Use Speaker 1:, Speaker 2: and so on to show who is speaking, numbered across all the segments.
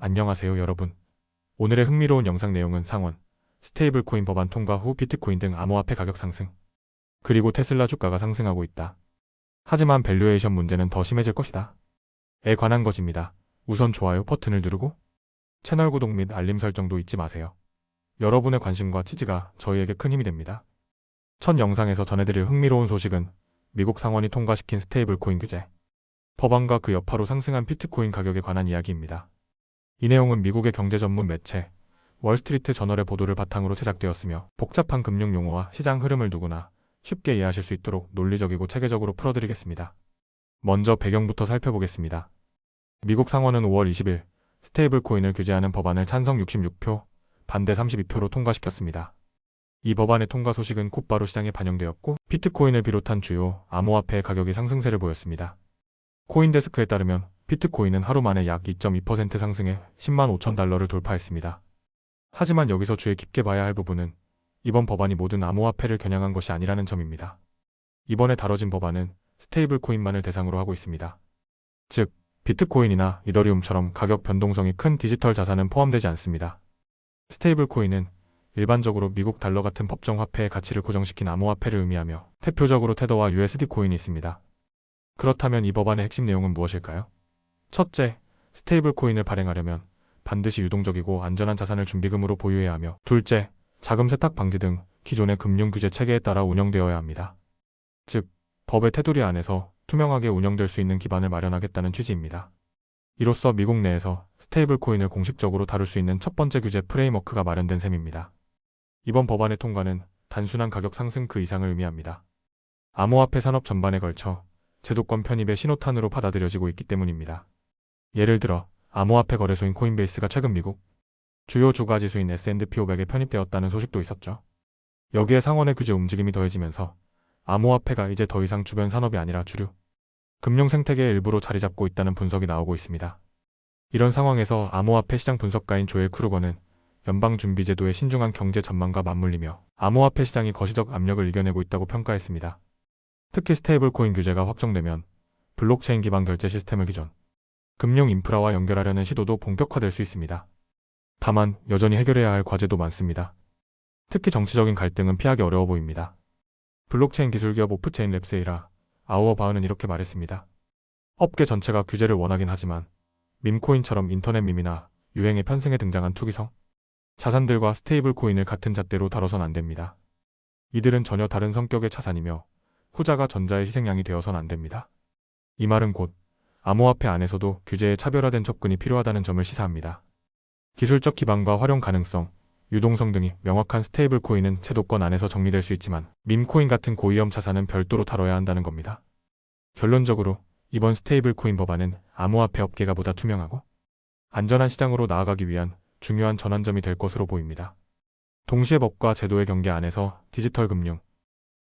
Speaker 1: 안녕하세요 여러분. 오늘의 흥미로운 영상 내용은 상원, 스테이블 코인 법안 통과 후 비트코인 등 암호화폐 가격 상승, 그리고 테슬라 주가가 상승하고 있다. 하지만 밸류에이션 문제는 더 심해질 것이다. 에 관한 것입니다. 우선 좋아요 버튼을 누르고 채널 구독 및 알림 설정도 잊지 마세요. 여러분의 관심과 지지가 저희에게 큰 힘이 됩니다. 첫 영상에서 전해드릴 흥미로운 소식은 미국 상원이 통과시킨 스테이블 코인 규제, 법안과 그 여파로 상승한 비트코인 가격에 관한 이야기입니다. 이 내용은 미국의 경제 전문 매체 월스트리트 저널의 보도를 바탕으로 제작되었으며 복잡한 금융 용어와 시장 흐름을 누구나 쉽게 이해하실 수 있도록 논리적이고 체계적으로 풀어드리겠습니다. 먼저 배경부터 살펴보겠습니다. 미국 상원은 5월 20일 스테이블 코인을 규제하는 법안을 찬성 66표, 반대 32표로 통과시켰습니다. 이 법안의 통과 소식은 곧바로 시장에 반영되었고 비트코인을 비롯한 주요 암호화폐의 가격이 상승세를 보였습니다. 코인데스크에 따르면 비트코인은 하루 만에 약 2.2% 상승해 10만 5천 달러를 돌파했습니다. 하지만 여기서 주의 깊게 봐야 할 부분은 이번 법안이 모든 암호화폐를 겨냥한 것이 아니라는 점입니다. 이번에 다뤄진 법안은 스테이블 코인만을 대상으로 하고 있습니다. 즉, 비트코인이나 이더리움처럼 가격 변동성이 큰 디지털 자산은 포함되지 않습니다. 스테이블 코인은 일반적으로 미국 달러 같은 법정 화폐의 가치를 고정시킨 암호화폐를 의미하며 대표적으로 테더와 USD 코인이 있습니다. 그렇다면 이 법안의 핵심 내용은 무엇일까요? 첫째, 스테이블 코인을 발행하려면 반드시 유동적이고 안전한 자산을 준비금으로 보유해야 하며, 둘째, 자금 세탁 방지 등 기존의 금융 규제 체계에 따라 운영되어야 합니다. 즉, 법의 테두리 안에서 투명하게 운영될 수 있는 기반을 마련하겠다는 취지입니다. 이로써 미국 내에서 스테이블 코인을 공식적으로 다룰 수 있는 첫 번째 규제 프레임워크가 마련된 셈입니다. 이번 법안의 통과는 단순한 가격 상승 그 이상을 의미합니다. 암호화폐 산업 전반에 걸쳐 제도권 편입의 신호탄으로 받아들여지고 있기 때문입니다. 예를 들어 암호화폐 거래소인 코인베이스가 최근 미국 주요 주가 지수인 S&P 500에 편입되었다는 소식도 있었죠. 여기에 상원의 규제 움직임이 더해지면서 암호화폐가 이제 더 이상 주변 산업이 아니라 주류 금융 생태계의 일부로 자리 잡고 있다는 분석이 나오고 있습니다. 이런 상황에서 암호화폐 시장 분석가인 조엘 크루거는 연방준비제도의 신중한 경제 전망과 맞물리며 암호화폐 시장이 거시적 압력을 이겨내고 있다고 평가했습니다. 특히 스테이블 코인 규제가 확정되면 블록체인 기반 결제 시스템을 기존 금융 인프라와 연결하려는 시도도 본격화될 수 있습니다. 다만 여전히 해결해야 할 과제도 많습니다. 특히 정치적인 갈등은 피하기 어려워 보입니다. 블록체인 기술기업 오프체인 랩세이라 아우어바흐는 이렇게 말했습니다. 업계 전체가 규제를 원하긴 하지만 밈코인처럼 인터넷 밈이나 유행의 편승에 등장한 투기성 자산들과 스테이블 코인을 같은 잣대로 다뤄선 안 됩니다. 이들은 전혀 다른 성격의 자산이며 후자가 전자의 희생양이 되어선 안 됩니다. 이 말은 곧 암호화폐 안에서도 규제에 차별화된 접근이 필요하다는 점을 시사합니다. 기술적 기반과 활용 가능성, 유동성 등이 명확한 스테이블 코인은 제도권 안에서 정리될 수 있지만 밈코인 같은 고위험 자산은 별도로 다뤄야 한다는 겁니다. 결론적으로 이번 스테이블 코인 법안은 암호화폐 업계가 보다 투명하고 안전한 시장으로 나아가기 위한 중요한 전환점이 될 것으로 보입니다. 동시에 법과 제도의 경계 안에서 디지털 금융,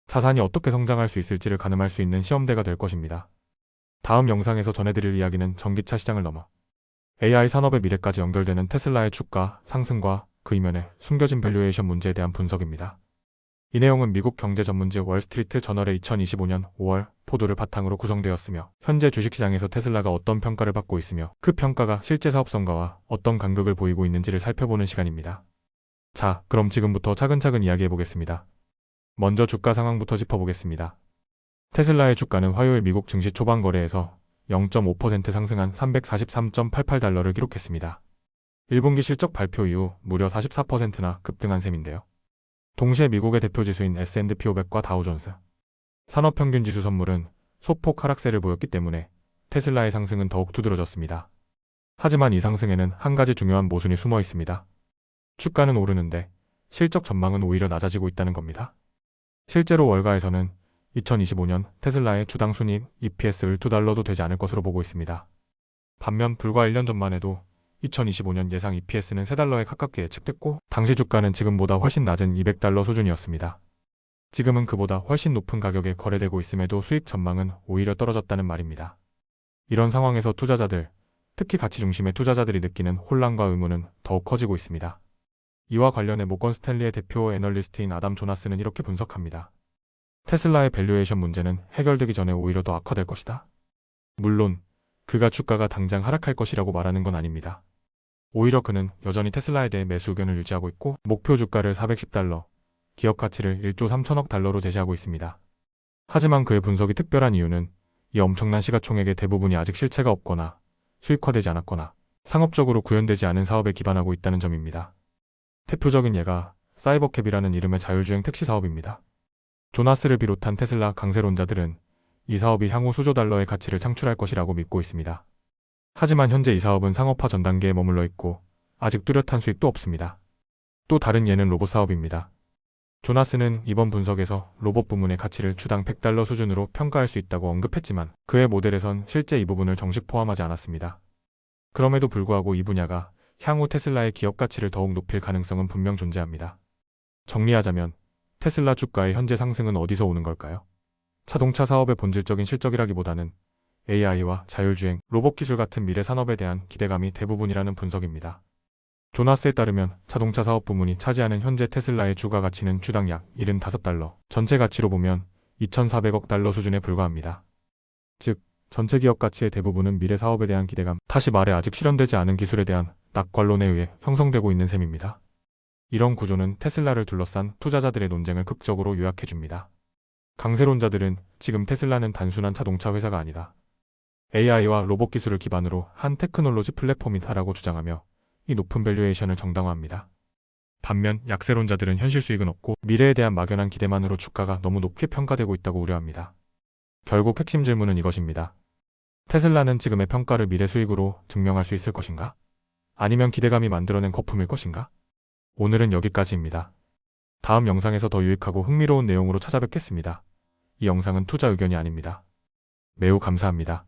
Speaker 1: 자산이 어떻게 성장할 수 있을지를 가늠할 수 있는 시험대가 될 것입니다. 다음 영상에서 전해드릴 이야기는 전기차 시장을 넘어 AI 산업의 미래까지 연결되는 테슬라의 주가 상승과 그 이면에 숨겨진 밸류에이션 문제에 대한 분석입니다. 이 내용은 미국 경제 전문지 월스트리트 저널의 2025년 5월 보도를 바탕으로 구성되었으며 현재 주식시장에서 테슬라가 어떤 평가를 받고 있으며 그 평가가 실제 사업성과와 어떤 간극을 보이고 있는지를 살펴보는 시간입니다. 자, 그럼 지금부터 차근차근 이야기해보겠습니다. 먼저 주가 상황부터 짚어보겠습니다. 테슬라의 주가는 화요일 미국 증시 초반 거래에서 0.5% 상승한 343.88달러를 기록했습니다. 1분기 실적 발표 이후 무려 44%나 급등한 셈인데요. 동시에 미국의 대표지수인 S&P 500과 다우존스 산업평균지수 선물은 소폭 하락세를 보였기 때문에 테슬라의 상승은 더욱 두드러졌습니다. 하지만 이 상승에는 한 가지 중요한 모순이 숨어 있습니다. 주가는 오르는데 실적 전망은 오히려 낮아지고 있다는 겁니다. 실제로 월가에서는 2025년 테슬라의 주당 순이익 EPS를 $2도 되지 않을 것으로 보고 있습니다. 반면 불과 1년 전만 해도 2025년 예상 EPS는 $3에 가깝게 예측됐고 당시 주가는 지금보다 훨씬 낮은 $200 수준이었습니다. 지금은 그보다 훨씬 높은 가격에 거래되고 있음에도 수익 전망은 오히려 떨어졌다는 말입니다. 이런 상황에서 투자자들, 특히 가치 중심의 투자자들이 느끼는 혼란과 의문은 더욱 커지고 있습니다. 이와 관련해 모건 스탠리의 대표 애널리스트인 아담 조나스는 이렇게 분석합니다. 테슬라의 밸류에이션 문제는 해결되기 전에 오히려 더 악화될 것이다. 물론 그가 주가가 당장 하락할 것이라고 말하는 건 아닙니다. 오히려 그는 여전히 테슬라에 대해 매수 의견을 유지하고 있고 목표 주가를 410달러, 기업 가치를 1조 3천억 달러로 제시하고 있습니다. 하지만 그의 분석이 특별한 이유는 이 엄청난 시가총액의 대부분이 아직 실체가 없거나 수익화되지 않았거나 상업적으로 구현되지 않은 사업에 기반하고 있다는 점입니다. 대표적인 예가 사이버캡이라는 이름의 자율주행 택시 사업입니다. 조나스를 비롯한 테슬라 강세론자들은 이 사업이 향후 수조 달러의 가치를 창출할 것이라고 믿고 있습니다. 하지만 현재 이 사업은 상업화 전 단계에 머물러 있고 아직 뚜렷한 수익도 없습니다. 또 다른 예는 로봇 사업입니다. 조나스는 이번 분석에서 로봇 부문의 가치를 주당 100달러 수준으로 평가할 수 있다고 언급했지만 그의 모델에선 실제 이 부분을 정식 포함하지 않았습니다. 그럼에도 불구하고 이 분야가 향후 테슬라의 기업 가치를 더욱 높일 가능성은 분명 존재합니다. 정리하자면 테슬라 주가의 현재 상승은 어디서 오는 걸까요? 자동차 사업의 본질적인 실적이라기보다는 AI와 자율주행, 로봇 기술 같은 미래 산업에 대한 기대감이 대부분이라는 분석입니다. 조나스에 따르면 자동차 사업 부문이 차지하는 현재 테슬라의 주가 가치는 주당 약 75달러, 전체 가치로 보면 2,400억 달러 수준에 불과합니다. 즉, 전체 기업 가치의 대부분은 미래 사업에 대한 기대감, 다시 말해 아직 실현되지 않은 기술에 대한 낙관론에 의해 형성되고 있는 셈입니다. 이런 구조는 테슬라를 둘러싼 투자자들의 논쟁을 극적으로 요약해줍니다. 강세론자들은 지금 테슬라는 단순한 자동차 회사가 아니다. AI와 로봇 기술을 기반으로 한 테크놀로지 플랫폼이다라고 주장하며 이 높은 밸류에이션을 정당화합니다. 반면 약세론자들은 현실 수익은 없고 미래에 대한 막연한 기대만으로 주가가 너무 높게 평가되고 있다고 우려합니다. 결국 핵심 질문은 이것입니다. 테슬라는 지금의 평가를 미래 수익으로 증명할 수 있을 것인가? 아니면 기대감이 만들어낸 거품일 것인가? 오늘은 여기까지입니다. 다음 영상에서 더 유익하고 흥미로운 내용으로 찾아뵙겠습니다. 이 영상은 투자 의견이 아닙니다. 매우 감사합니다.